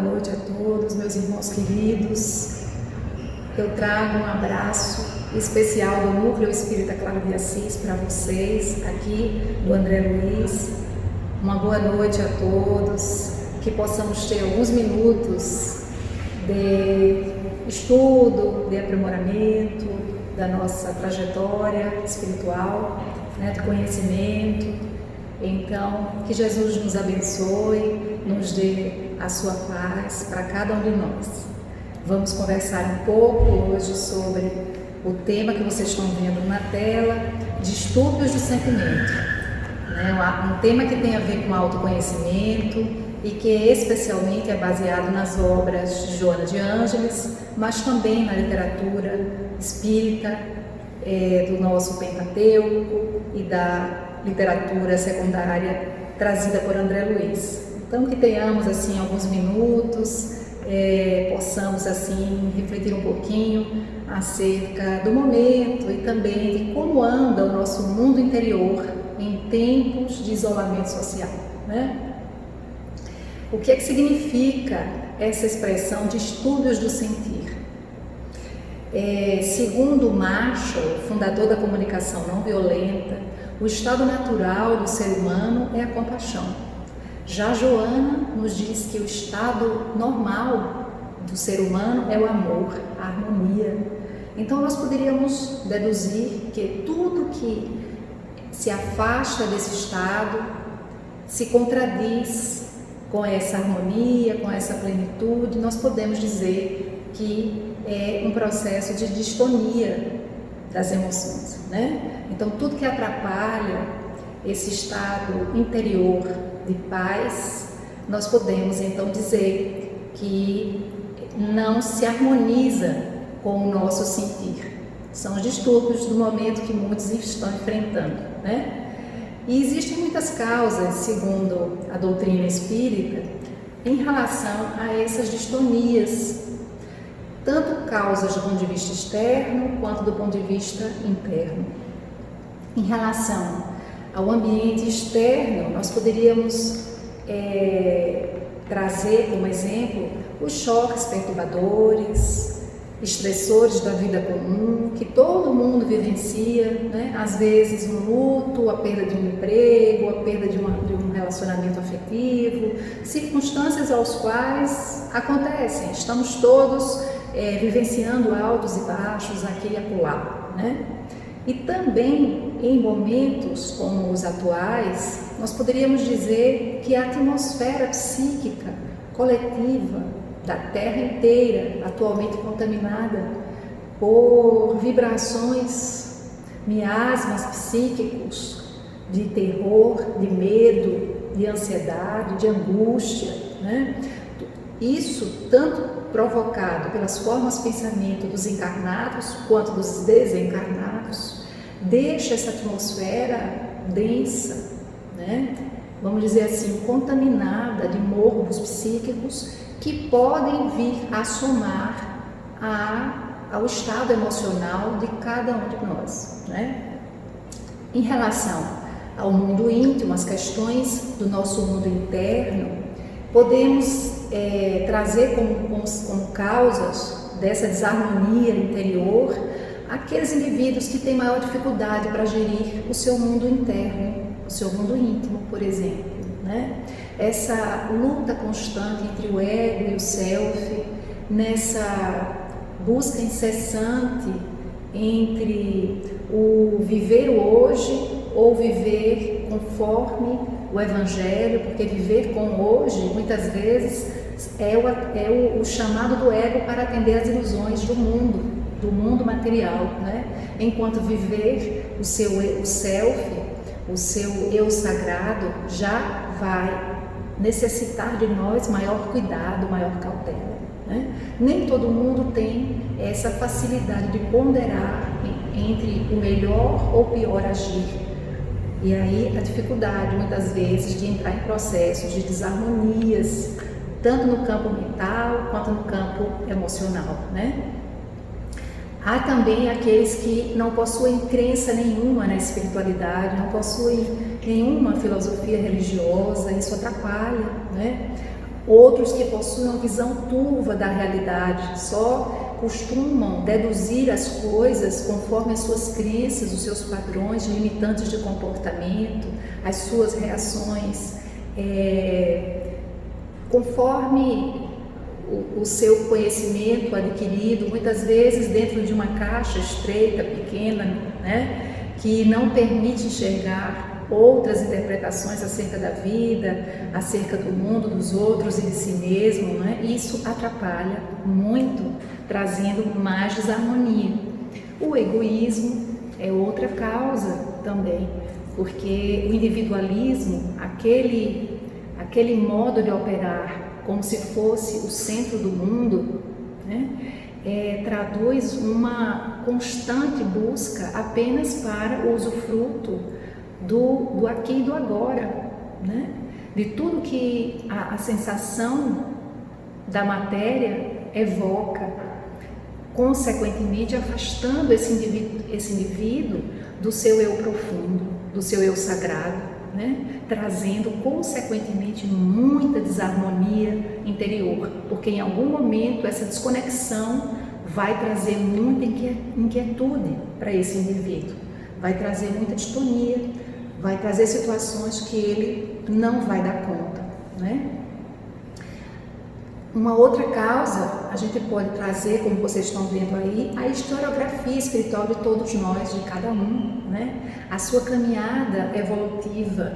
noite a todos, meus irmãos queridos. Eu trago um abraço especial do Núcleo Espírita Clara de Assis para vocês, aqui do André Luiz. Uma boa noite a todos, que possamos ter alguns minutos de estudo, de aprimoramento da nossa trajetória espiritual, de conhecimento. Então, que Jesus nos abençoe, nos dê a sua paz para cada um de nós. Vamos conversar um pouco hoje sobre o tema que vocês estão vendo na tela, distúrbios do sentimento. Um tema que tem a ver com autoconhecimento e que especialmente é baseado nas obras de Joana de Ângeles, mas também na literatura espírita, do nosso Pentateuco e da literatura secundária trazida por André Luiz. Então, que tenhamos assim alguns minutos, possamos assim refletir um pouquinho acerca do momento e também de como anda o nosso mundo interior em tempos de isolamento social, O que é que significa essa expressão distúrbios do sentir? Segundo Marshall, fundador da comunicação não violenta, o estado natural do ser humano é a compaixão. Já Joana nos diz que o estado normal do ser humano é o amor, a harmonia. Então nós poderíamos deduzir que tudo que se afasta desse estado se contradiz com essa harmonia, com essa plenitude. Nós podemos dizer que é um processo de distonia das emoções, Então tudo que atrapalha esse estado interior de paz, nós podemos então dizer que não se harmoniza com o nosso sentir. São os distúrbios do momento que muitos estão enfrentando, E existem muitas causas, segundo a doutrina espírita, em relação a essas distonias, tanto causas do ponto de vista externo quanto do ponto de vista interno. Em relação ao ambiente externo, nós poderíamos trazer como exemplo os choques perturbadores, estressores da vida comum, que todo mundo vivencia, Às vezes um luto, a perda de um emprego, a perda de um relacionamento afetivo, circunstâncias aos quais acontecem, estamos todos vivenciando altos e baixos aqui e acolá, E também em momentos como os atuais, nós poderíamos dizer que a atmosfera psíquica coletiva da Terra inteira, atualmente contaminada por vibrações, miasmas psíquicos de terror, de medo, de ansiedade, de angústia, Isso tanto provocado pelas formas de pensamento dos encarnados quanto dos desencarnados, deixa essa atmosfera densa, Vamos dizer assim, contaminada de morbos psíquicos que podem vir a somar ao estado emocional de cada um de nós, Em relação ao mundo íntimo, as questões do nosso mundo interno, podemos trazer como causas dessa desarmonia interior aqueles indivíduos que têm maior dificuldade para gerir o seu mundo interno, o seu mundo íntimo, por exemplo, Essa luta constante entre o ego e o self, nessa busca incessante entre o viver o hoje ou viver conforme o Evangelho, porque viver com hoje, muitas vezes, é o chamado do ego para atender às ilusões do mundo material, Enquanto viver o seu self, o seu eu sagrado, já vai necessitar de nós maior cuidado, maior cautela, Nem todo mundo tem essa facilidade de ponderar entre o melhor ou pior agir. E aí a dificuldade, muitas vezes, de entrar em processos de desarmonias, tanto no campo mental quanto no campo emocional, Há também aqueles que não possuem crença nenhuma na espiritualidade, não possuem nenhuma filosofia religiosa, isso atrapalha, Outros que possuem uma visão turva da realidade, só costumam deduzir as coisas conforme as suas crenças, os seus padrões limitantes de comportamento, as suas reações, conforme o seu conhecimento adquirido, muitas vezes dentro de uma caixa estreita, pequena, né, que não permite enxergar outras interpretações acerca da vida, acerca do mundo, dos outros e de si mesmo, né? Isso atrapalha muito, trazendo mais desarmonia. O egoísmo é outra causa também, porque o individualismo, aquele modo de operar como se fosse o centro do mundo, né? Traduz uma constante busca apenas para o usufruto do aqui e do agora, né? De tudo que a sensação da matéria evoca, consequentemente afastando esse indivíduo do seu eu profundo, do seu eu sagrado, né? Trazendo consequentemente muita desarmonia interior, porque em algum momento essa desconexão vai trazer muita inquietude para esse indivíduo, vai trazer muita distonia, vai trazer situações que ele não vai dar conta, né? Uma outra causa, a gente pode trazer, como vocês estão vendo aí, a historiografia espiritual de todos nós, de cada um, né? A sua caminhada evolutiva,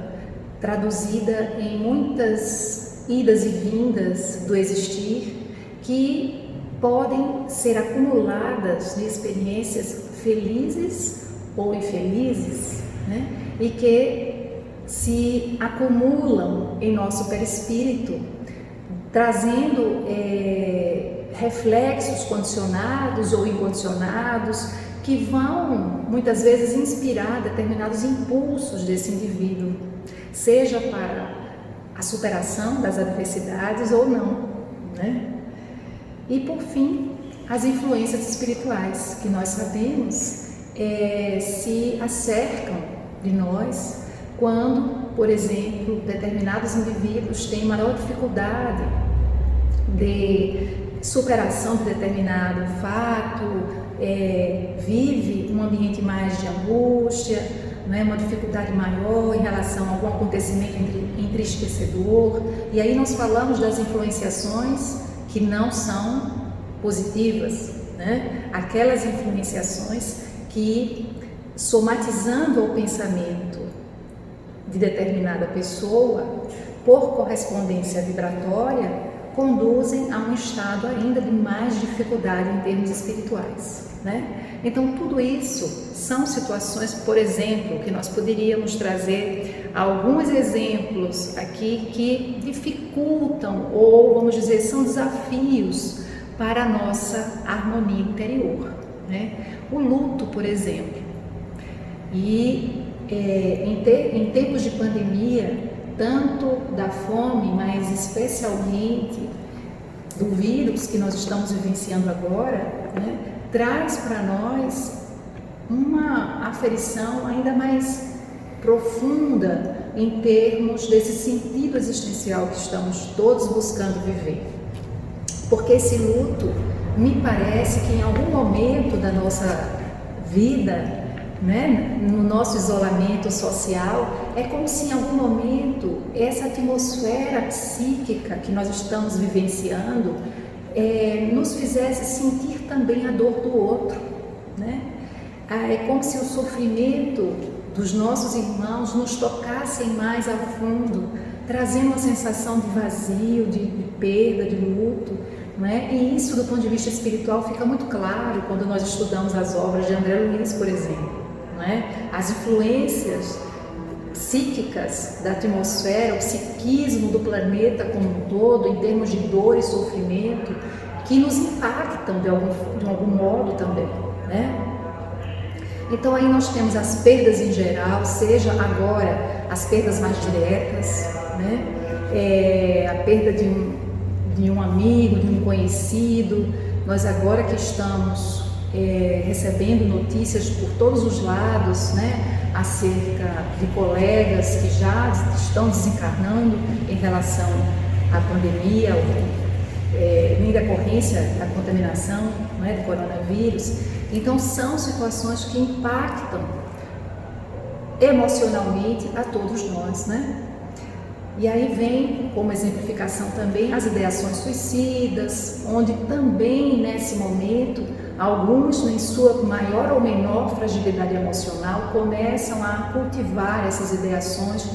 traduzida em muitas idas e vindas do existir, que podem ser acumuladas de experiências felizes ou infelizes, né? E que se acumulam em nosso perispírito, trazendo reflexos condicionados ou incondicionados que vão muitas vezes inspirar determinados impulsos desse indivíduo, seja para a superação das adversidades ou não, né? E por fim, as influências espirituais que nós sabemos se acercam de nós quando, por exemplo, determinados indivíduos têm maior dificuldade de superação de determinado fato, vive um ambiente mais de angústia, né, uma dificuldade maior em relação a algum acontecimento entristecedor. E aí nós falamos das influenciações que não são positivas, né? Aquelas influenciações que, somatizando o pensamento de determinada pessoa, por correspondência vibratória, conduzem a um estado ainda de mais dificuldade em termos espirituais, né? Então tudo isso são situações, por exemplo, que nós poderíamos trazer alguns exemplos aqui que dificultam ou, vamos dizer, são desafios para a nossa harmonia interior, né? O luto, por exemplo. E em tempos de pandemia, tanto da fome, mas especialmente do vírus que nós estamos vivenciando agora, né, traz para nós uma aferição ainda mais profunda em termos desse sentido existencial que estamos todos buscando viver. Porque esse luto, me parece que em algum momento da nossa vida, né, no nosso isolamento social, é como se em algum momento essa atmosfera psíquica que nós estamos vivenciando nos fizesse sentir também a dor do outro, né? É como se o sofrimento dos nossos irmãos nos tocassem mais a fundo, trazendo uma sensação de vazio, de perda, de luto, né? E isso, do ponto de vista espiritual, fica muito claro quando nós estudamos as obras de André Luiz, por exemplo, né? As influências psíquicas da atmosfera, o psiquismo do planeta como um todo, em termos de dor e sofrimento, que nos impactam de algum modo também, né? Então aí nós temos as perdas em geral, seja agora as perdas mais diretas, né? A perda de um amigo, de um conhecido. Nós agora que estamos recebendo notícias por todos os lados, né, acerca de colegas que já estão desencarnando em relação a pandemia, em decorrência da contaminação, né, do coronavírus. Então são situações que impactam emocionalmente a todos nós, né? E aí vem como exemplificação também as ideações suicidas, onde também nesse momento alguns, em sua maior ou menor fragilidade emocional, começam a cultivar essas ideações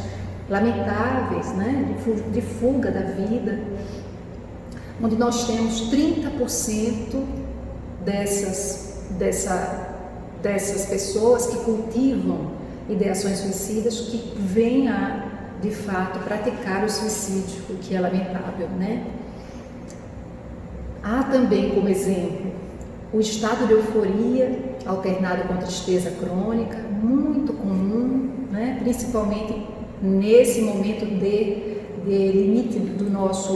lamentáveis, né, de fuga da vida, onde nós temos 30% dessas pessoas que cultivam ideações suicidas que vêm a, de fato, praticar o suicídio, o que é lamentável, né? Há também como exemplo o estado de euforia alternado com tristeza crônica, muito comum, né? Principalmente nesse momento de limite do nosso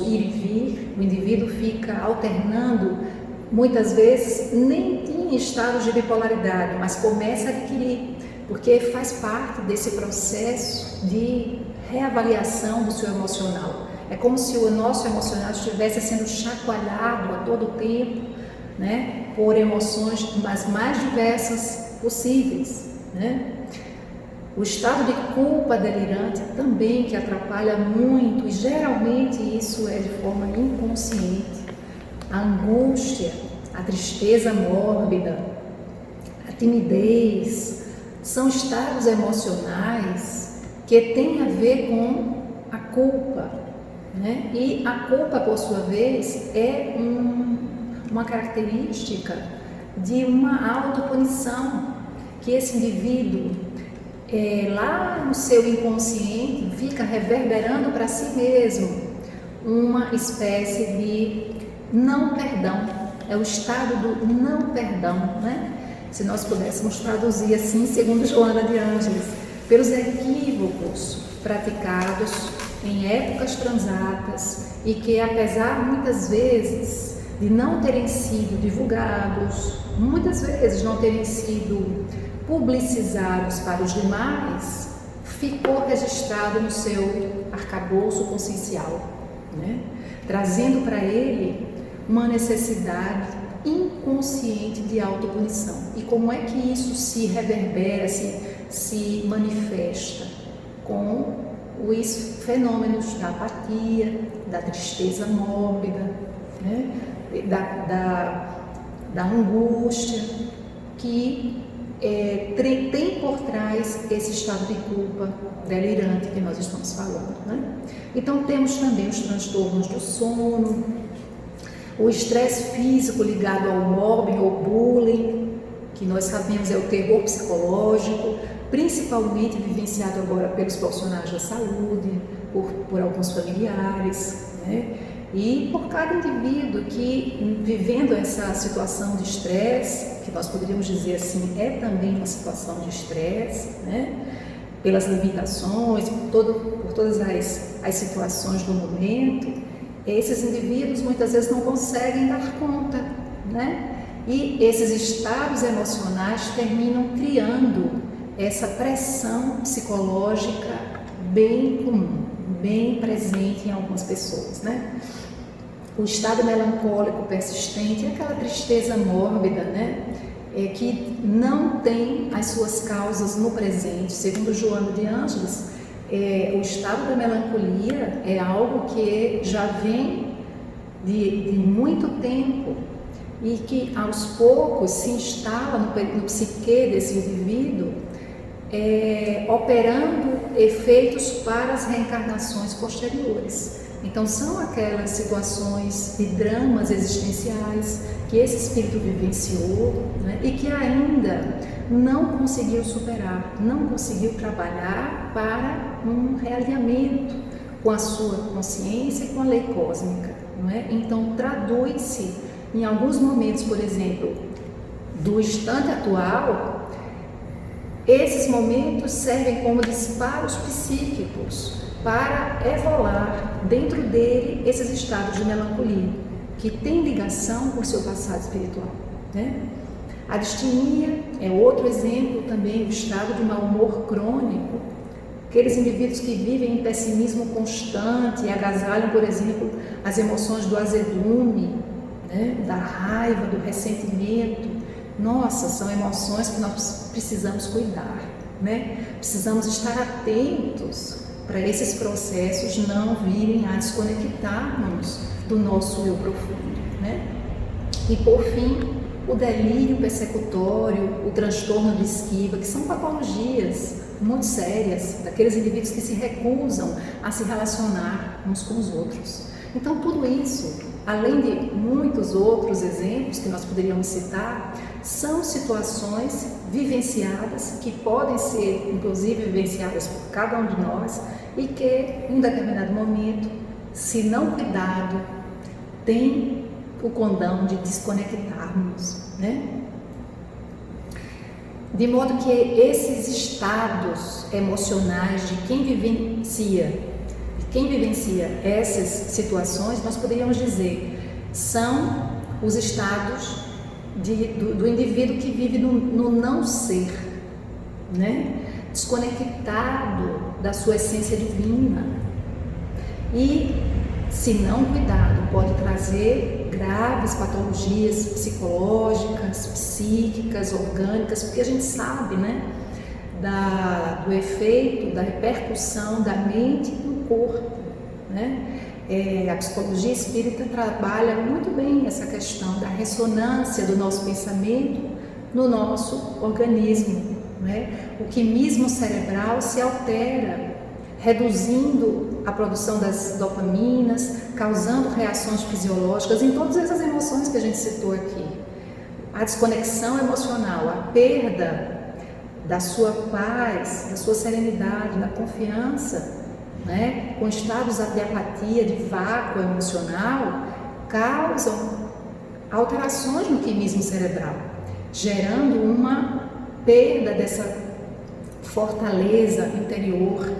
ir e vir. O indivíduo fica alternando, muitas vezes nem tem estados de bipolaridade, mas começa a adquirir, porque faz parte desse processo de reavaliação do seu emocional. É como se o nosso emocional estivesse sendo chacoalhado a todo tempo, né, por emoções das mais diversas possíveis, né? O estado de culpa delirante também, que atrapalha muito, e geralmente isso é de forma inconsciente. A angústia, a tristeza mórbida, a timidez, são estados emocionais que têm a ver com a culpa, né? E a culpa, por sua vez, é uma característica de uma autopunição, que esse indivíduo, lá no seu inconsciente, fica reverberando para si mesmo uma espécie de não perdão. É o estado do não perdão, né? Se nós pudéssemos traduzir assim, segundo Joana de Ângeles, pelos equívocos praticados em épocas transatas e que, apesar muitas vezes de não terem sido divulgados, muitas vezes não terem sido publicizados para os demais, ficou registrado no seu arcabouço consciencial, né? Trazendo para ele uma necessidade inconsciente de autopunição. E como é que isso se reverbera, se manifesta? Com os fenômenos da apatia, da tristeza mórbida, né? da angústia, que tem por trás esse estado de culpa delirante que nós estamos falando, né? Então temos também os transtornos do sono, o estresse físico ligado ao mobbing ou bullying, que nós sabemos é o terror psicológico, principalmente vivenciado agora pelos profissionais da saúde, por alguns familiares, né? E por cada indivíduo que, vivendo essa situação de estresse, que nós poderíamos dizer assim, é também uma situação de estresse, né? Pelas limitações, por todas as situações do momento, esses indivíduos muitas vezes não conseguem dar conta, né? E esses estados emocionais terminam criando essa pressão psicológica bem comum, bem presente em algumas pessoas, né? O estado melancólico persistente é aquela tristeza mórbida, né? Que não tem as suas causas no presente. Segundo Joana de Ângeles, o estado da melancolia é algo que já vem de muito tempo e que aos poucos se instala no psique desse indivíduo, operando efeitos para as reencarnações posteriores. Então são aquelas situações de dramas existenciais que esse espírito vivenciou, né, e que ainda não conseguiu superar, não conseguiu trabalhar para um realinhamento com a sua consciência e com a lei cósmica, não é? Então traduz-se em alguns momentos, por exemplo, do instante atual. Esses momentos servem como disparos psíquicos para evolar dentro dele esses estados de melancolia, que têm ligação com o seu passado espiritual, né? A distinia é outro exemplo também do estado de mau humor crônico, aqueles indivíduos que vivem em pessimismo constante e agasalham, por exemplo, as emoções do azedume, né? Da raiva, do ressentimento. Nossa, são emoções que nós precisamos cuidar, né? Precisamos estar atentos para esses processos não virem a desconectar-nos do nosso eu profundo, né? E por fim, o delírio persecutório, o transtorno de esquiva, que são patologias muito sérias daqueles indivíduos que se recusam a se relacionar uns com os outros. Então, tudo isso, além de muitos outros exemplos que nós poderíamos citar, são situações vivenciadas, que podem ser, inclusive, vivenciadas por cada um de nós e que, em um determinado momento, se não cuidado, tem o condão de desconectarmos, né? De modo que esses estados emocionais de quem vivencia essas situações, nós poderíamos dizer, são os estados do indivíduo que vive no não ser, né? Desconectado da sua essência divina. E, se não cuidado, pode trazer graves patologias psicológicas, psíquicas, orgânicas, porque a gente sabe, né, do efeito, da repercussão da mente no corpo, né? A psicologia espírita trabalha muito bem essa questão da ressonância do nosso pensamento no nosso organismo, né? O quimismo cerebral se altera, reduzindo a produção das dopaminas, causando reações fisiológicas em todas essas emoções que a gente citou aqui. A desconexão emocional, a perda da sua paz, da sua serenidade, da confiança, né, com estados de apatia, de vácuo emocional, causam alterações no quimismo cerebral, gerando uma perda dessa fortaleza interior,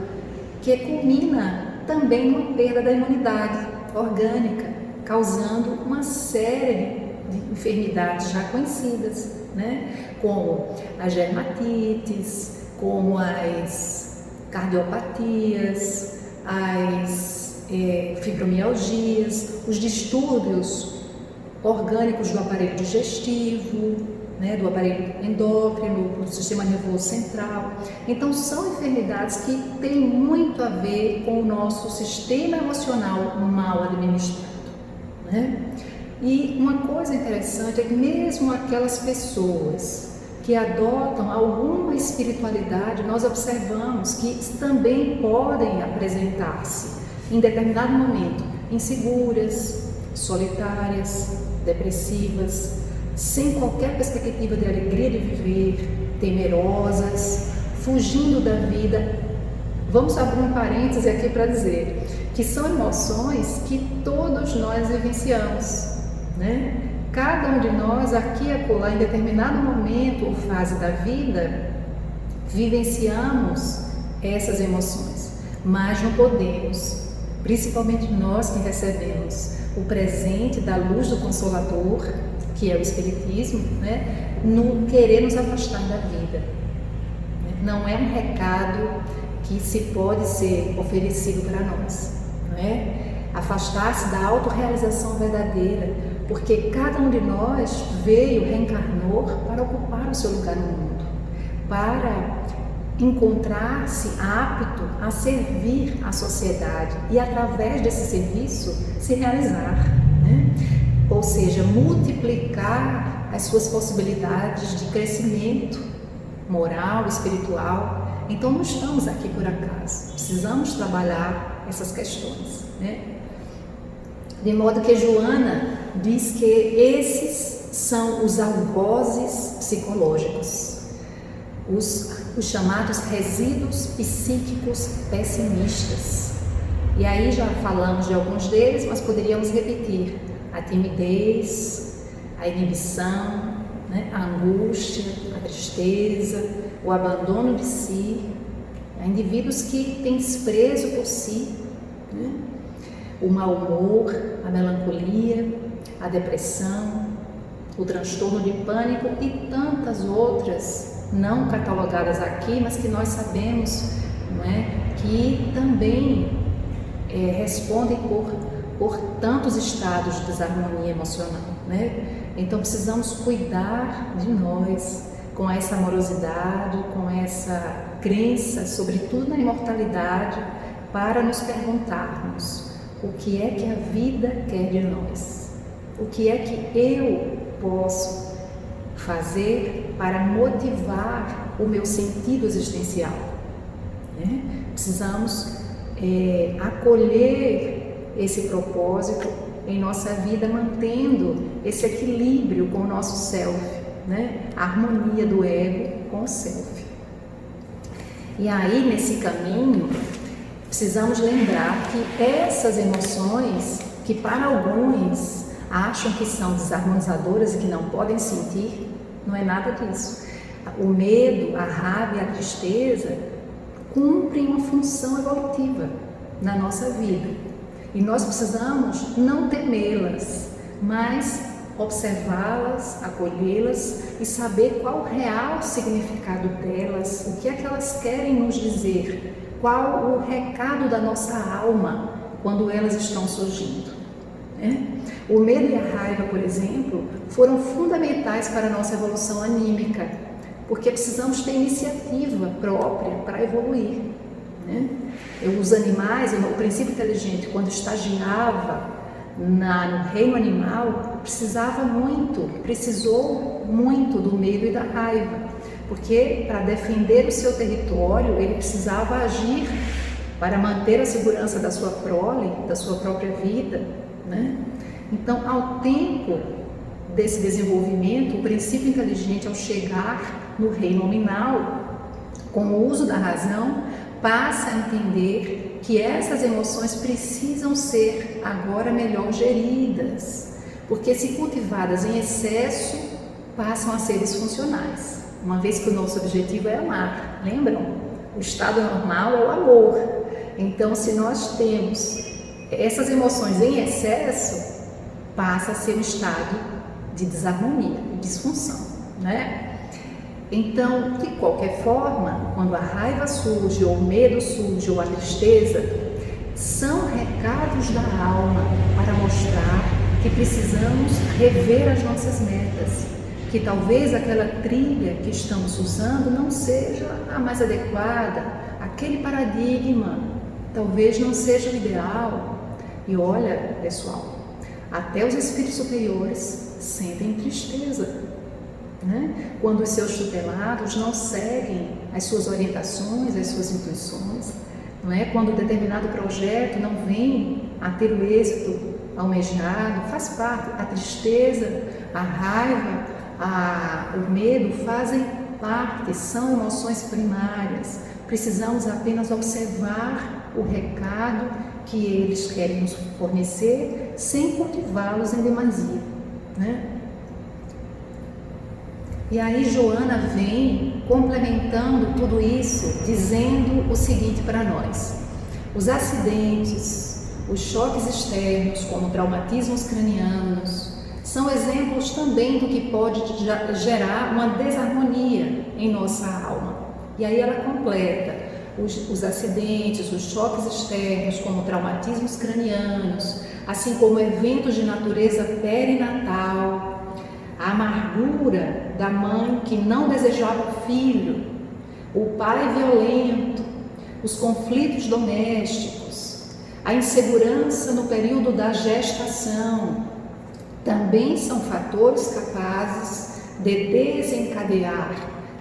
que culmina também numa perda da imunidade orgânica, causando uma série de enfermidades já conhecidas, né? Como as dermatites, como as cardiopatias, as fibromialgias, os distúrbios orgânicos do aparelho digestivo, né, do aparelho endócrino, do sistema nervoso central. Então, são enfermidades que têm muito a ver com o nosso sistema emocional mal administrado, né? E uma coisa interessante é que mesmo aquelas pessoas que adotam alguma espiritualidade, nós observamos que também podem apresentar-se, em determinado momento, inseguras, solitárias, depressivas, sem qualquer perspectiva de alegria de viver, temerosas, fugindo da vida. Vamos abrir um parêntese aqui para dizer que são emoções que todos nós vivenciamos, né? Cada um de nós, aqui e acolá, em determinado momento ou fase da vida, vivenciamos essas emoções, mas não podemos, principalmente nós que recebemos o presente da luz do Consolador, que é o Espiritismo, né, no querer nos afastar da vida. Não é um recado que se pode ser oferecido para nós, não é? Afastar-se da autorrealização verdadeira, porque cada um de nós reencarnou para ocupar o seu lugar no mundo, para encontrar-se apto a servir à sociedade e, através desse serviço, se realizar, né? Ou seja, multiplicar as suas possibilidades de crescimento moral, espiritual. Então, não estamos aqui por acaso, precisamos trabalhar essas questões, né? De modo que Joana diz que esses são os algozes psicológicos, os chamados resíduos psíquicos pessimistas. E aí já falamos de alguns deles, mas poderíamos repetir: a timidez, a inibição, né? A angústia, a tristeza, o abandono de si, indivíduos que têm desprezo por si, né? O mau humor, a melancolia, a depressão, o transtorno de pânico e tantas outras não catalogadas aqui, mas que nós sabemos não é? Que também respondem por tantos estados de desarmonia emocional, né? Então precisamos cuidar de nós com essa amorosidade, com essa crença, sobretudo na imortalidade, para nos perguntarmos o que é que a vida quer de nós, o que é que eu posso fazer para motivar o meu sentido existencial, né? Precisamos acolher esse propósito em nossa vida, mantendo esse equilíbrio com o nosso self, né? A harmonia do ego com o self. E aí, nesse caminho, precisamos lembrar que essas emoções, que para alguns acham que são desarmonizadoras e que não podem sentir, não é nada disso. O medo, a raiva e a tristeza cumprem uma função evolutiva na nossa vida. E nós precisamos não temê-las, mas observá-las, acolhê-las e saber qual o real significado delas, o que é que elas querem nos dizer, qual o recado da nossa alma quando elas estão surgindo, né? O medo e a raiva, por exemplo, foram fundamentais para a nossa evolução anímica, porque precisamos ter iniciativa própria para evoluir, né? Os animais, o princípio inteligente, quando estagiava no reino animal, precisou muito do medo e da raiva, porque para defender o seu território ele precisava agir para manter a segurança da sua prole, da sua própria vida, né? Então, ao tempo desse desenvolvimento, o princípio inteligente, ao chegar no reino nominal, com o uso da razão, passa a entender que essas emoções precisam ser agora melhor geridas, porque se cultivadas em excesso, passam a ser disfuncionais, uma vez que o nosso objetivo é amar, lembram? O estado normal é o amor. Então, se nós temos essas emoções em excesso, passa a ser um estado de desarmonia, de disfunção, né? Então, de qualquer forma, quando a raiva surge, ou o medo surge, ou a tristeza, são recados da alma para mostrar que precisamos rever as nossas metas, que talvez aquela trilha que estamos usando não seja a mais adequada, aquele paradigma talvez não seja o ideal. E olha, pessoal, até os espíritos superiores sentem tristeza, né? Quando os seus tutelados não seguem as suas orientações, as suas intuições, não é? Quando determinado projeto não vem a ter o êxito almejado, faz parte. A tristeza, a raiva, o medo fazem parte, são emoções primárias. Precisamos apenas observar o recado que eles querem nos fornecer, sem cultivá-los em demasia, né? E aí Joana vem complementando tudo isso, dizendo o seguinte para nós: os acidentes, os choques externos, como traumatismos cranianos, são exemplos também do que pode gerar uma desarmonia em nossa alma. E aí ela completa: os acidentes, os choques externos, como traumatismos cranianos, assim como eventos de natureza perinatal, a amargura da mãe que não desejava o filho, o pai violento, os conflitos domésticos, a insegurança no período da gestação, também são fatores capazes de desencadear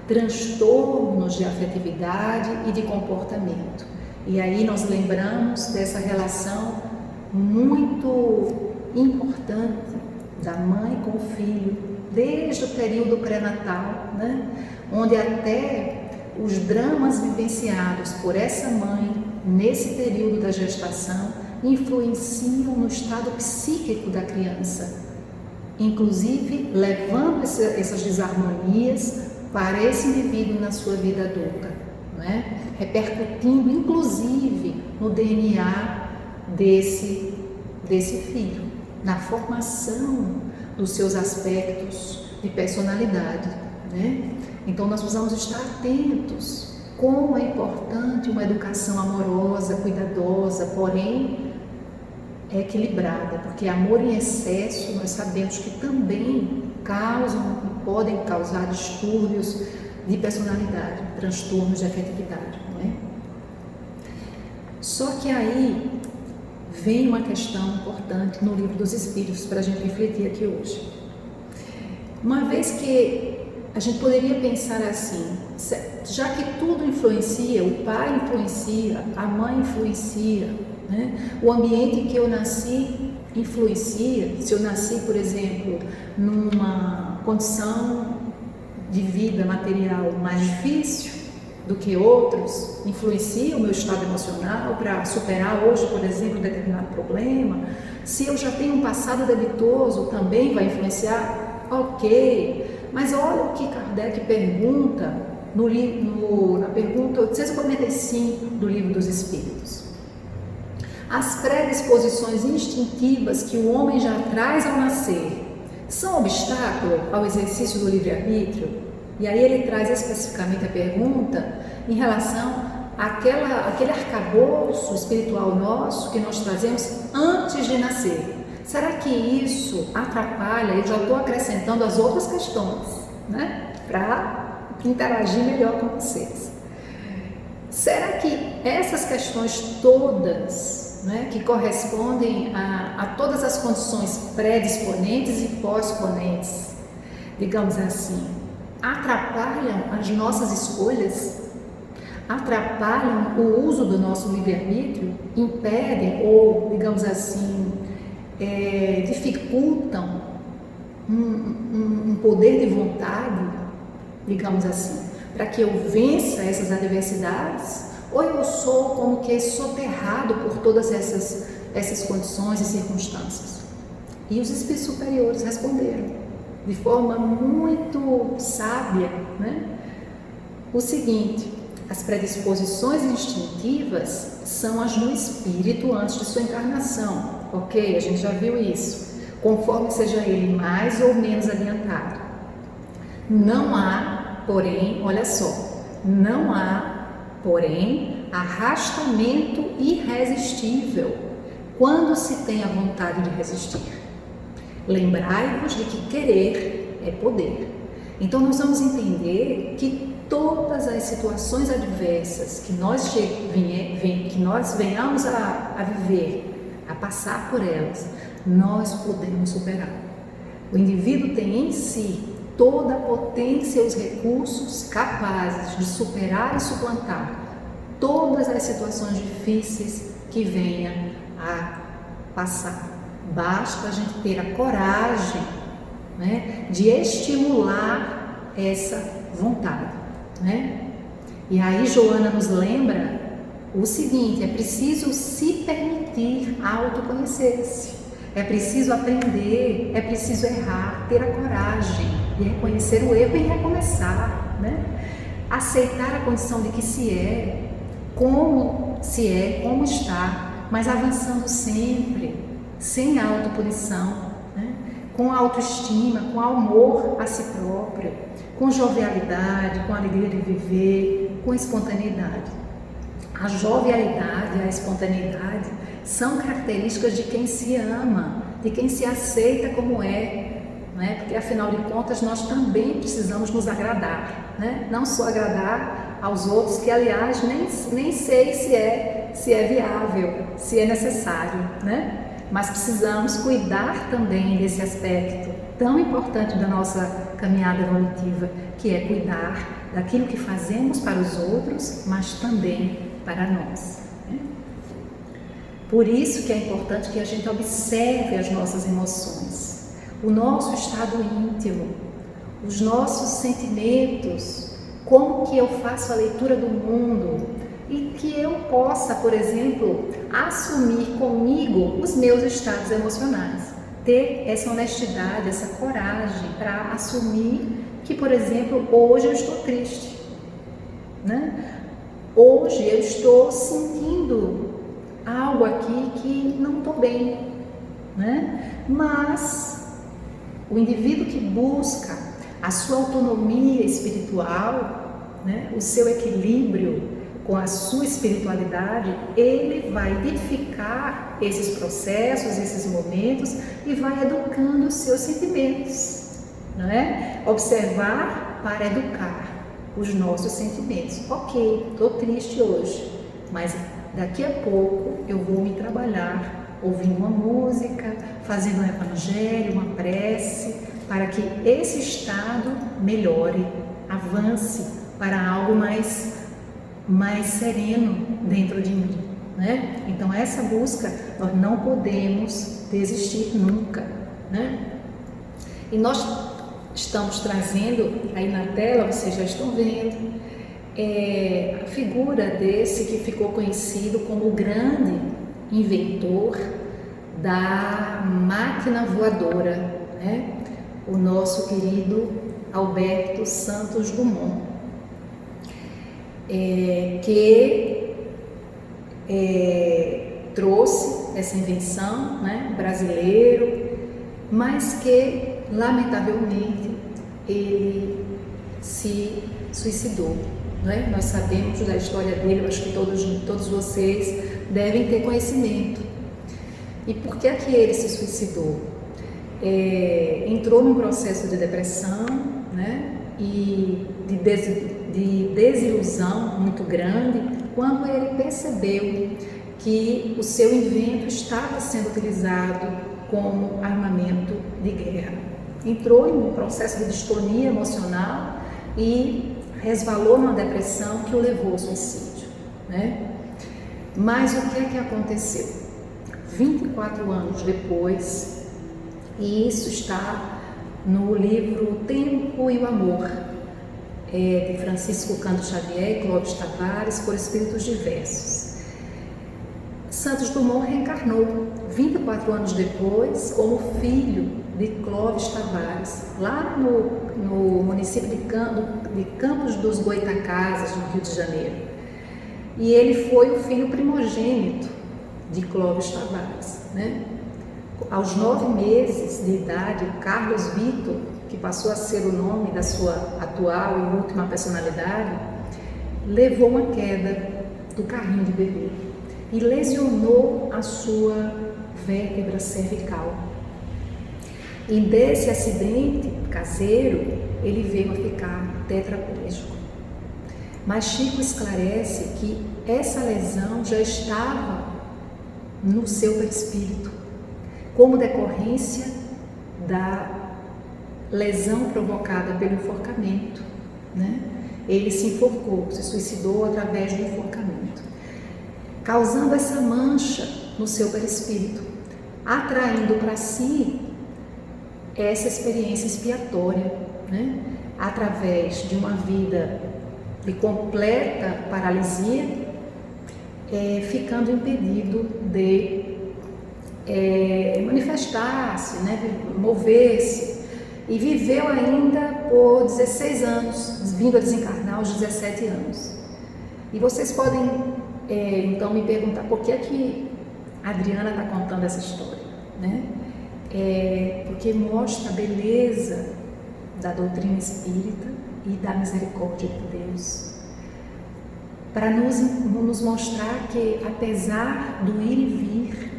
transtornos de afetividade e de comportamento. E aí nós lembramos dessa relação muito importante da mãe com o filho, desde o período pré-natal, né? Onde até os dramas vivenciados por essa mãe nesse período da gestação influenciam no estado psíquico da criança, inclusive levando essas desarmonias para esse indivíduo na sua vida adulta, não é? Repercutindo inclusive no DNA desse filho, na formação dos seus aspectos de personalidade, né? Então nós precisamos estar atentos como é importante uma educação amorosa, cuidadosa, porém equilibrada, porque amor em excesso nós sabemos que também causam e podem causar distúrbios de personalidade, transtornos de afetividade, não é? Só que aí vem uma questão importante no Livro dos Espíritos para a gente refletir aqui hoje. Uma vez que a gente poderia pensar assim, já que tudo influencia, o pai influencia, a mãe influencia, né? O ambiente em que eu nasci influencia. Se eu nasci, por exemplo, numa condição de vida material mais difícil do que outros, influencia o meu estado emocional para superar hoje, por exemplo, um determinado problema. Se eu já tenho um passado debitoso, também vai influenciar? Ok, mas olha o que Kardec pergunta na pergunta 845 do Livro dos Espíritos. As predisposições instintivas que o homem já traz ao nascer são obstáculo ao exercício do livre-arbítrio? E aí ele traz especificamente a pergunta em relação àquele arcabouço espiritual nosso que nós trazemos antes de nascer. Será que isso atrapalha? Eu já estou acrescentando as outras questões, né? Para interagir melhor com vocês. Será que essas questões todas, né, que correspondem a todas as condições predisponentes e pós-ponentes, digamos assim, atrapalham as nossas escolhas? Atrapalham o uso do nosso livre-arbítrio? Impedem ou, digamos assim, dificultam um poder de vontade, digamos assim, para que eu vença essas adversidades? Ou eu sou como que soterrado por todas essas condições e circunstâncias? E os espíritos superiores responderam de forma muito sábia, né? O seguinte: as predisposições instintivas são as do espírito antes de sua encarnação. Ok, a gente já viu isso, conforme seja ele mais ou menos adiantado. Não há, porém, olha só, não há, porém, arrastamento irresistível quando se tem a vontade de resistir. Lembrai-vos de que querer é poder. Então nós vamos entender que todas as situações adversas que nós venhamos a viver, a passar por elas, nós podemos superar. O indivíduo tem em si toda a potência e os recursos capazes de superar e suplantar todas as situações difíceis que venha a passar. Basta a gente ter a coragem, né, de estimular essa vontade, né? E aí Joana nos lembra o seguinte: é preciso se permitir autoconhecer-se, é preciso aprender, é preciso errar, ter a coragem de reconhecer o erro e recomeçar, né? Aceitar a condição de que se é, como está, mas avançando sempre, sem autopunição, né? Com autoestima, com amor a si próprio, com jovialidade, com alegria de viver, com espontaneidade. A jovialidade e a espontaneidade são características de quem se ama, de quem se aceita como é, né? Porque afinal de contas nós também precisamos nos agradar, né? Não só agradar aos outros, que aliás nem sei se é viável, se é necessário, né? Mas precisamos cuidar também desse aspecto tão importante da nossa caminhada evolutiva, que é cuidar daquilo que fazemos para os outros, mas também para nós, né? Por isso que é importante que a gente observe as nossas emoções, o nosso estado íntimo, os nossos sentimentos, como que eu faço a leitura do mundo, e que eu possa, por exemplo, assumir comigo os meus estados emocionais, ter essa honestidade, essa coragem para assumir que, por exemplo, hoje eu estou triste, né? Hoje eu estou sentindo algo aqui que não estou bem, né? Mas o indivíduo que busca a sua autonomia espiritual, né, o seu equilíbrio com a sua espiritualidade, ele vai identificar esses processos, esses momentos e vai educando os seus sentimentos, não é? Observar para educar os nossos sentimentos. Ok, estou triste hoje, mas daqui a pouco eu vou me trabalhar ouvindo uma música, fazendo um evangelho, uma prece, para que esse estado melhore, avance para algo mais sereno dentro de mim, né? Então essa busca nós não podemos desistir nunca, né? E nós estamos trazendo aí na tela, vocês já estão vendo, a figura desse que ficou conhecido como o grande inventor da máquina voadora, né? O nosso querido Alberto Santos Dumont, que trouxe essa invenção, né, brasileiro, mas que lamentavelmente ele se suicidou, né? Nós sabemos da história dele, eu acho que todos vocês devem ter conhecimento. E por que é que ele se suicidou? Entrou num processo de depressão, né, e de desilusão muito grande quando ele percebeu que o seu invento estava sendo utilizado como armamento de guerra. Entrou em um processo de distonia emocional e resvalou numa depressão que o levou ao suicídio, né? Mas o que é que aconteceu? 24 anos depois, e isso está no livro O Tempo e o Amor, de Francisco Cândido Xavier e Clóvis Tavares, por espíritos diversos. Santos Dumont reencarnou 24 anos depois como filho de Clóvis Tavares, lá no município de Campos dos Goitacazes, no Rio de Janeiro. E ele foi o filho primogênito de Clóvis Tavares, né? Aos 9 meses de idade, Carlos Vitor, que passou a ser o nome da sua atual e última personalidade, levou uma queda do carrinho de bebê e lesionou a sua vértebra cervical. E desse acidente caseiro, ele veio a ficar tetraplégico. Mas Chico esclarece que essa lesão já estava no seu perispírito, como decorrência da lesão provocada pelo enforcamento, né? Ele se enforcou, se suicidou através do enforcamento, causando essa mancha no seu perispírito, atraindo para si essa experiência expiatória, né? Através de uma vida de completa paralisia, ficando impedido de manifestar-se, né? Mover-se, e viveu ainda por 16 anos, vindo a desencarnar aos 17 anos. E vocês podem então me perguntar por que é que a Adriana está contando essa história, né? Porque mostra a beleza da doutrina espírita e da misericórdia de Deus, para nos mostrar que, apesar do ir e vir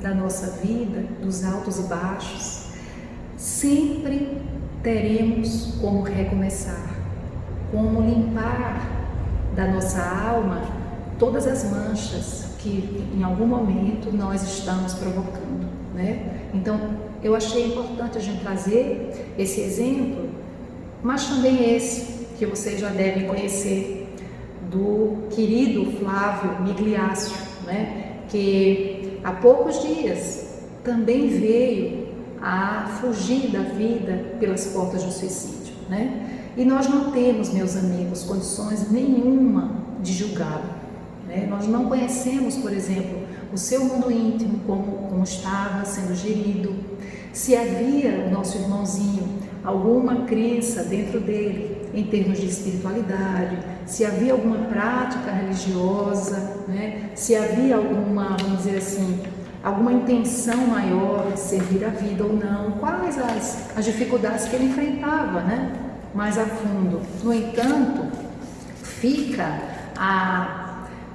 da nossa vida, dos altos e baixos, sempre teremos como recomeçar, como limpar da nossa alma todas as manchas que em algum momento nós estamos provocando, né? Então, eu achei importante a gente trazer esse exemplo, mas também esse que vocês já devem conhecer, do querido Flávio Migliaccio, né? Que há poucos dias também veio a fugir da vida pelas portas do suicídio, né? E nós não temos, meus amigos, condições nenhuma de julgá-lo, né? Nós não conhecemos, por exemplo, o seu mundo íntimo, como estava sendo gerido, se havia, o nosso irmãozinho, alguma crença dentro dele em termos de espiritualidade, se havia alguma prática religiosa, né? Se havia alguma, vamos dizer assim, alguma intenção maior de servir a vida ou não, quais as dificuldades que ele enfrentava, né? Mais a fundo. No entanto,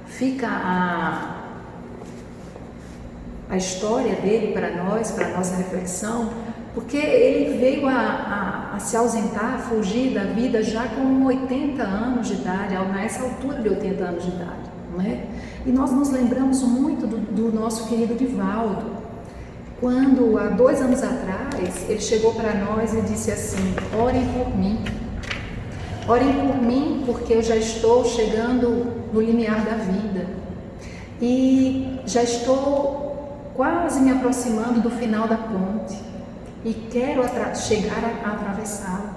fica a história dele para nós, para a nossa reflexão, porque ele veio a se ausentar, a fugir da vida já com 80 anos de idade, nessa altura de 80 anos de idade, não é? E nós nos lembramos muito do nosso querido Divaldo, quando há 2 anos atrás ele chegou para nós e disse assim: orem por mim porque eu já estou chegando no limiar da vida e já estou quase me aproximando do final da ponte e quero chegar a atravessá-la.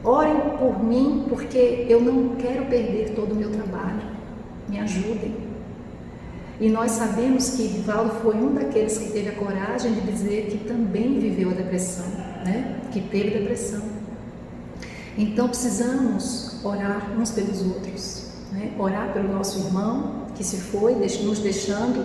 Orem por mim porque eu não quero perder todo o meu trabalho, me ajudem. E nós sabemos que Divaldo foi um daqueles que teve a coragem de dizer que também viveu a depressão, né? Que teve depressão. Então precisamos orar uns pelos outros, né? Orar pelo nosso irmão que se foi, nos deixando,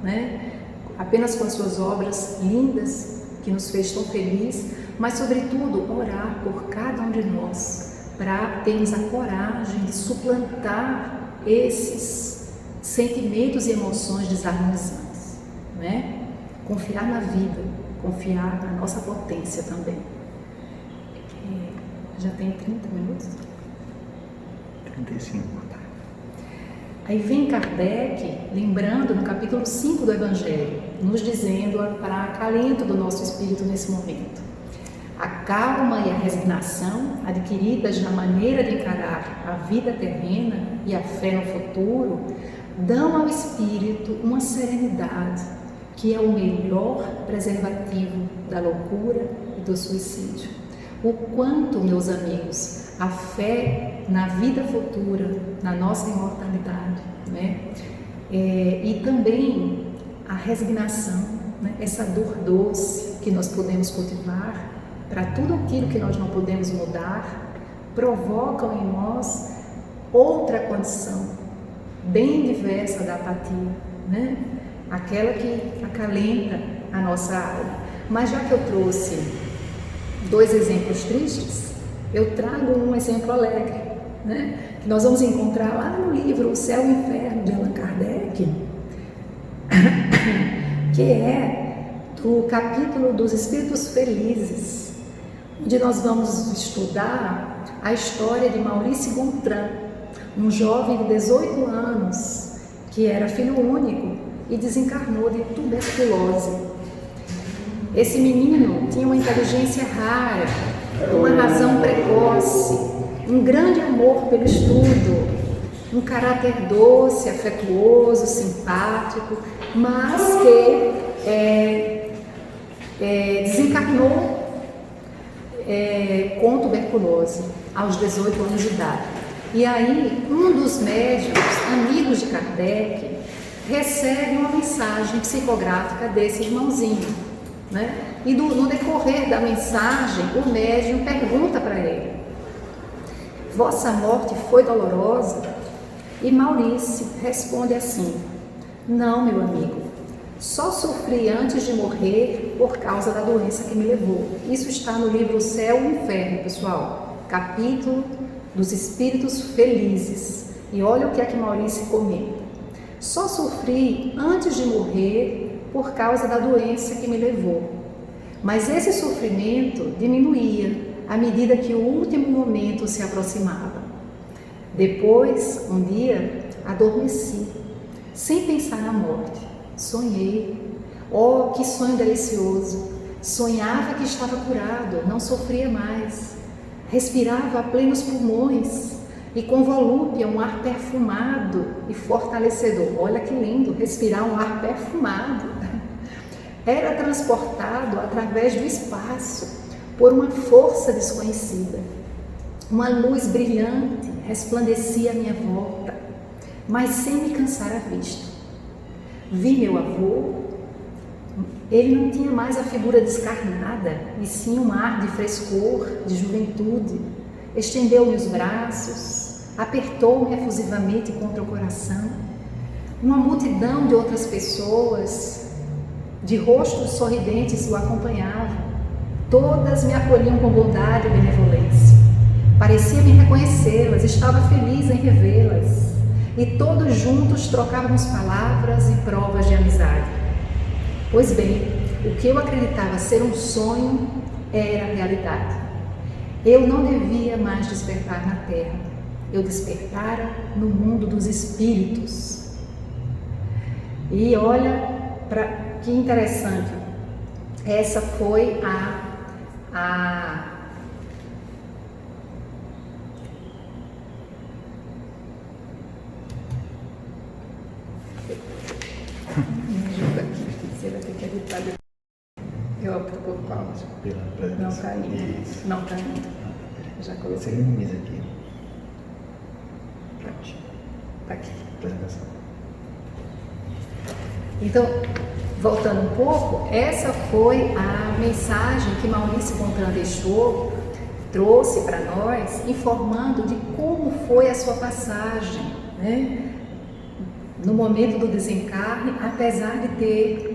né? Apenas com as suas obras lindas, que nos fez tão felizes, mas sobretudo orar por cada um de nós, para termos a coragem de suplantar esses sentimentos e emoções desarmonizantes, né? Confiar na vida, confiar na nossa potência também. Já tem 30 minutos? 35. Aí vem Kardec, lembrando no capítulo 5 do Evangelho, nos dizendo para acalento do nosso espírito nesse momento. A calma e a resignação adquiridas na maneira de encarar a vida terrena e a fé no futuro dão ao espírito uma serenidade que é o melhor preservativo da loucura e do suicídio. O quanto, meus amigos, a fé na vida futura, na nossa imortalidade, né? E também a resignação, né? Essa dor doce que nós podemos cultivar para tudo aquilo que nós não podemos mudar, provocam em nós outra condição, bem diversa da apatia, né? Aquela que acalenta a nossa alma. Mas já que eu trouxe 2 exemplos tristes, eu trago um exemplo alegre, né? Que nós vamos encontrar lá no livro O Céu e o Inferno, de Allan Kardec, que é do capítulo dos Espíritos Felizes, onde nós vamos estudar a história de Maurice Gontran, um jovem de 18 anos, que era filho único e desencarnou de tuberculose. Esse menino tinha uma inteligência rara, uma razão precoce, um grande amor pelo estudo, um caráter doce, afetuoso, simpático, mas que desencarnou com tuberculose aos 18 anos de idade. E aí, um dos médicos, amigos de Kardec, recebe uma mensagem psicográfica desse irmãozinho, né? E no decorrer da mensagem, o médium pergunta para ele: vossa morte foi dolorosa? E Maurice responde assim: não, meu amigo, só sofri antes de morrer por causa da doença que me levou. Isso está no livro O Céu e o Inferno, pessoal, capítulo dos Espíritos Felizes. E olha o que é que Maurice comenta: só sofri antes de morrer por causa da doença que me levou. Mas esse sofrimento diminuía à medida que o último momento se aproximava. Depois, um dia, adormeci, sem pensar na morte. Sonhei. Oh, que sonho delicioso! Sonhava que estava curado, não sofria mais. Respirava a plenos pulmões e com volúpia um ar perfumado e fortalecedor. Olha que lindo, respirar um ar perfumado. Era transportado através do espaço por uma força desconhecida. Uma luz brilhante resplandecia à minha volta, mas sem me cansar a vista. Vi meu avô. Ele não tinha mais a figura descarnada, e sim um ar de frescor, de juventude. Estendeu-me os braços, apertou-me efusivamente contra o coração. Uma multidão de outras pessoas, de rostos sorridentes, o acompanhavam. Todas me acolhiam com bondade e benevolência. Parecia-me reconhecê-las, estava feliz em revê-las. E todos juntos trocávamos palavras e provas de amizade. Pois bem, o que eu acreditava ser um sonho era realidade. Eu não devia mais despertar na terra. Eu despertara no mundo dos espíritos. E olha que interessante. Essa foi me ajuda aqui, você vai ter que editar. Eu opto por qual? Não está indo. Não está indo. Já coloquei. Você minimiza aqui. Pronto. Está aqui. Apresentação. Então, voltando um pouco, essa foi a mensagem que Maurício Bontan deixou, trouxe para nós, informando de como foi a sua passagem, né? No momento do desencarne, apesar de ter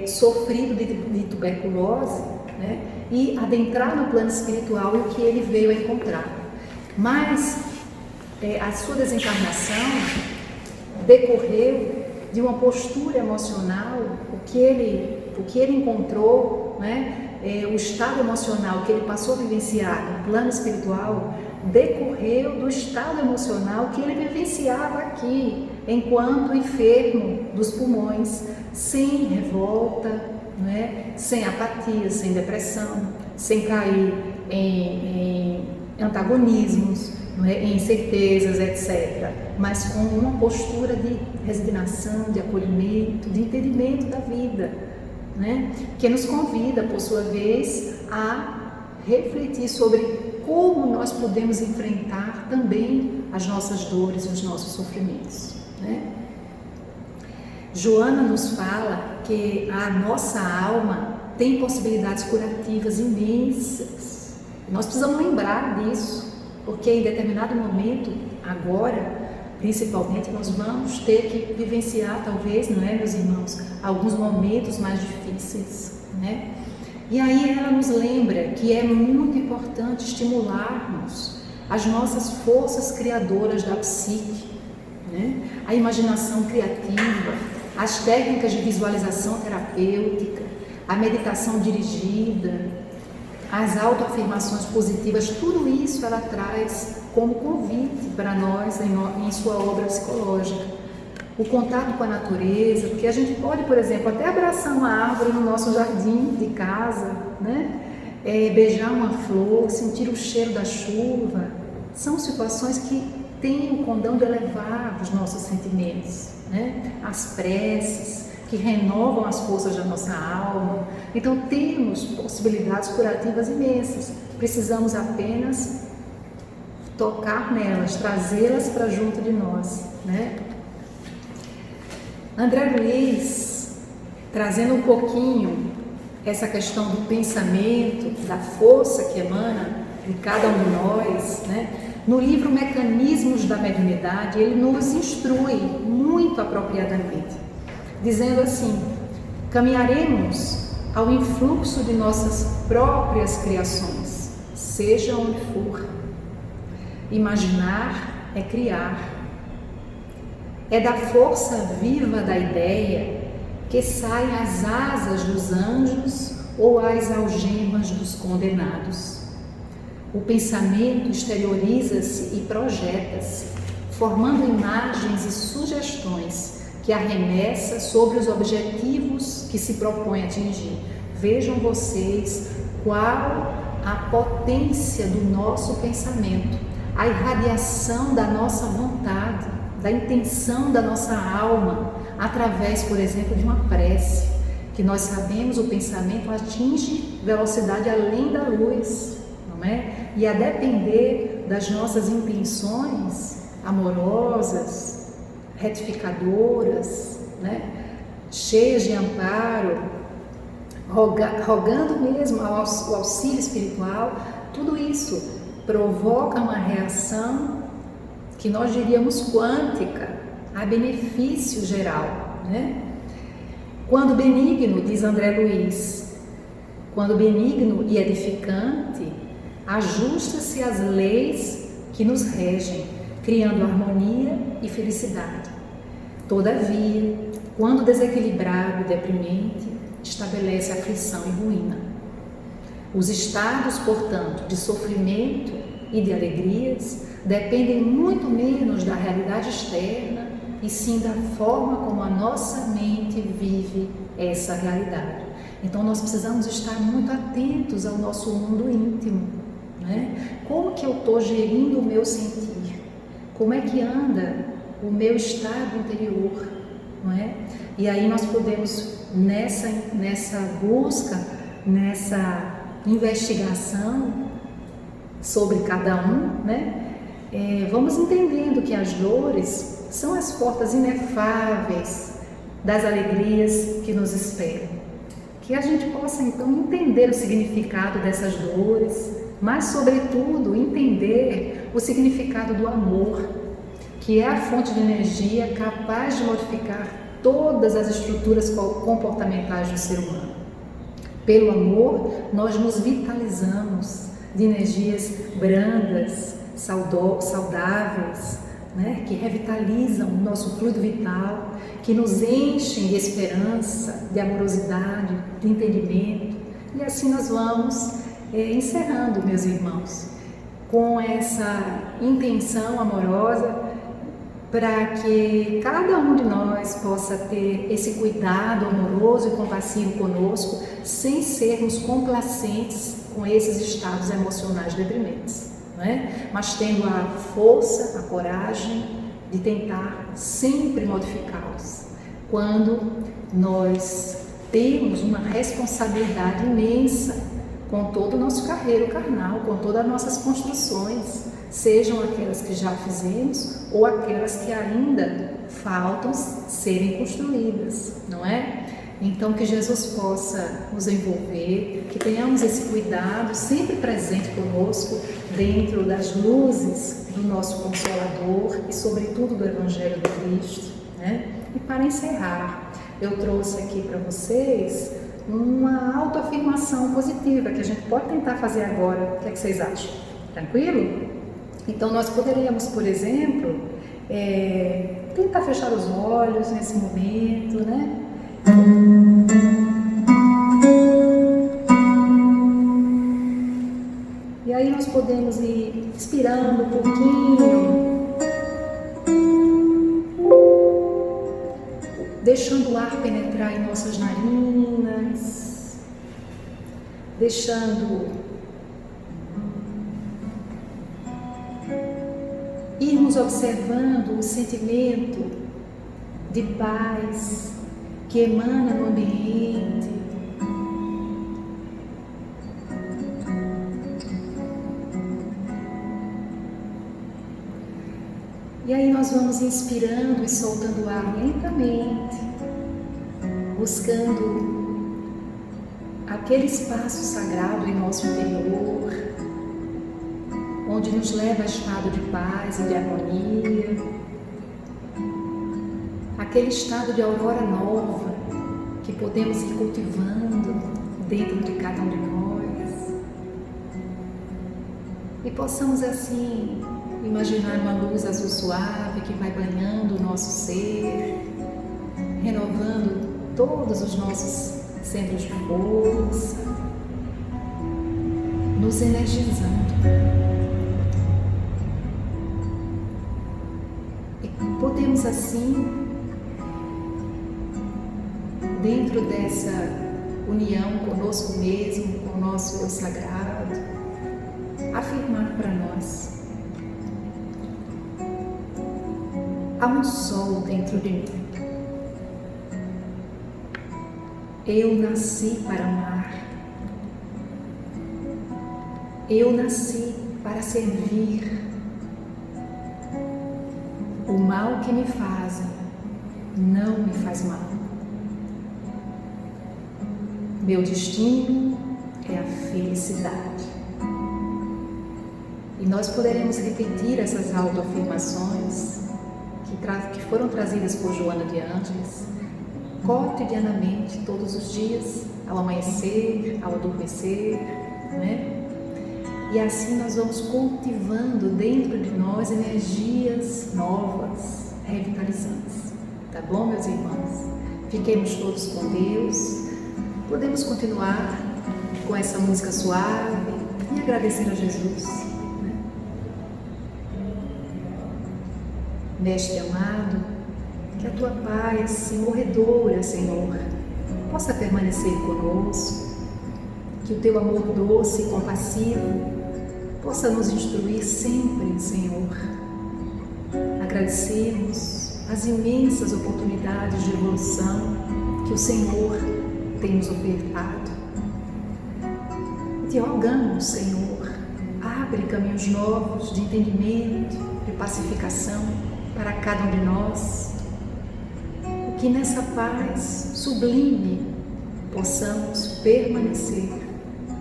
sofrido de tuberculose, né? E adentrar no plano espiritual e o que ele veio a encontrar. Mas a sua desencarnação decorreu de uma postura emocional, o que ele encontrou, né? O estado emocional que ele passou a vivenciar no plano espiritual decorreu do estado emocional que ele vivenciava aqui, enquanto enfermo dos pulmões, sem revolta, né? Sem apatia, sem depressão, sem cair em antagonismos, em incertezas, etc. Mas com uma postura de resignação, de acolhimento, de entendimento da vida, né? Que nos convida, por sua vez, a refletir sobre como nós podemos enfrentar também as nossas dores e os nossos sofrimentos, né? Joana nos fala que a nossa alma tem possibilidades curativas imensas. Nós precisamos lembrar disso, porque em determinado momento, agora, principalmente, nós vamos ter que vivenciar, talvez, não é, meus irmãos, alguns momentos mais difíceis, né? E aí ela nos lembra que é muito importante estimularmos as nossas forças criadoras da psique, né? A imaginação criativa, as técnicas de visualização terapêutica, a meditação dirigida, as autoafirmações positivas, tudo isso ela traz como convite para nós em sua obra psicológica. O contato com a natureza, porque a gente pode, por exemplo, até abraçar uma árvore no nosso jardim de casa, né? Beijar uma flor, sentir o cheiro da chuva, são situações que têm o condão de elevar os nossos sentimentos, né? As preces, que renovam as forças da nossa alma. Então temos possibilidades curativas imensas, precisamos apenas tocar nelas, trazê-las para junto de nós, né? André Luiz, trazendo um pouquinho essa questão do pensamento, da força que emana de cada um de nós, né? No livro Mecanismos da Mediunidade, ele nos instrui muito apropriadamente, dizendo assim: caminharemos ao influxo de nossas próprias criações, seja onde for. Imaginar é criar. É da força viva da ideia que saem as asas dos anjos ou as algemas dos condenados. O pensamento exterioriza-se e projeta-se, formando imagens e sugestões que arremessa sobre os objetivos que se propõe atingir. Vejam vocês qual a potência do nosso pensamento, a irradiação da nossa vontade, da intenção da nossa alma, através, por exemplo, de uma prece, que nós sabemos o pensamento atinge velocidade além da luz, não é? E a depender das nossas intenções amorosas, retificadoras, né? Cheias de amparo, rogando mesmo o auxílio espiritual, tudo isso provoca uma reação que nós diríamos quântica, a benefício geral, né? Quando benigno, diz André Luiz, quando benigno e edificante, ajusta-se às leis que nos regem, criando harmonia e felicidade. Todavia, quando desequilibrado e deprimente, estabelece aflição e ruína. Os estados, portanto, de sofrimento e de alegrias dependem muito menos da realidade externa e sim da forma como a nossa mente vive essa realidade. Então nós precisamos estar muito atentos ao nosso mundo íntimo, né? Como que eu estou gerindo o meu sentir? Como é que anda o meu estado interior, não é? E aí nós podemos, nessa busca, nessa investigação sobre cada um, né? Vamos entendendo que as dores são as portas inefáveis das alegrias que nos esperam. Que a gente possa então entender o significado dessas dores, mas sobretudo entender o significado do amor, que é a fonte de energia capaz de modificar todas as estruturas comportamentais do ser humano. Pelo amor, nós nos vitalizamos de energias brandas, saudáveis, né? Que revitalizam o nosso fluido vital, que nos enchem de esperança, de amorosidade, de entendimento. E assim nós vamos encerrando, meus irmãos, com essa intenção amorosa para que cada um de nós possa ter esse cuidado amoroso e compassivo conosco, sem sermos complacentes com esses estados emocionais deprimentes, né? Mas tendo a força, a coragem de tentar sempre modificá-los. Quando nós temos uma responsabilidade imensa com todo o nosso carreiro carnal, com todas as nossas construções, sejam aquelas que já fizemos ou aquelas que ainda faltam serem construídas, não é? Então que Jesus possa nos envolver, que tenhamos esse cuidado sempre presente conosco dentro das luzes do nosso Consolador e sobretudo do Evangelho do Cristo, né? E para encerrar, eu trouxe aqui para vocês uma autoafirmação positiva que a gente pode tentar fazer agora. O que é que vocês acham? Tranquilo? Então nós poderíamos, por exemplo, tentar fechar os olhos nesse momento, né? E aí nós podemos ir inspirando um pouquinho, deixando o ar penetrar em nossas narinas, deixando irmos observando o sentimento de paz que emana no ambiente. E aí nós vamos inspirando e soltando o ar lentamente, buscando aquele espaço sagrado em nosso interior, onde nos leva a estado de paz e de harmonia, aquele estado de aurora nova que podemos ir cultivando dentro de cada um de nós, e possamos assim imaginar uma luz azul suave que vai banhando o nosso ser, renovando todos os nossos centros de força, nos energizando. E podemos assim, dentro dessa união conosco mesmo, com o nosso eu sagrado, afirmar para nós: há um sol dentro de mim. Eu nasci para amar. Eu nasci para servir. O mal que me fazem não me faz mal. Meu destino é a felicidade. E nós poderemos repetir essas autoafirmações que foram trazidas por Joana de Ângeles cotidianamente, todos os dias, ao amanhecer, ao adormecer, né? E assim nós vamos cultivando dentro de nós energias novas, revitalizantes. Tá bom, meus irmãos? Fiquemos todos com Deus. Podemos continuar com essa música suave e agradecer a Jesus. Mestre amado, que a tua paz imorredora, Senhor, possa permanecer conosco, que o teu amor doce e compassivo possa nos instruir sempre, Senhor. Agradecemos as imensas oportunidades de evolução que o Senhor tem nos ofertado. Te rogamos, Senhor, abre caminhos novos de entendimento, de pacificação para cada um de nós, que nessa paz sublime possamos permanecer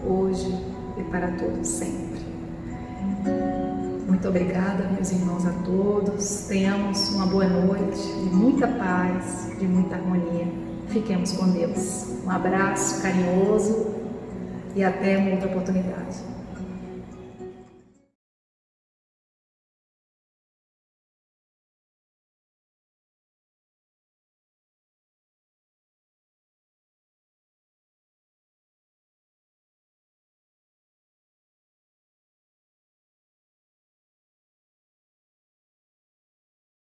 hoje e para todos sempre. Muito obrigada, meus irmãos, a todos. Tenhamos uma boa noite, de muita paz, de muita harmonia. Fiquemos com Deus. Um abraço carinhoso e até uma outra oportunidade.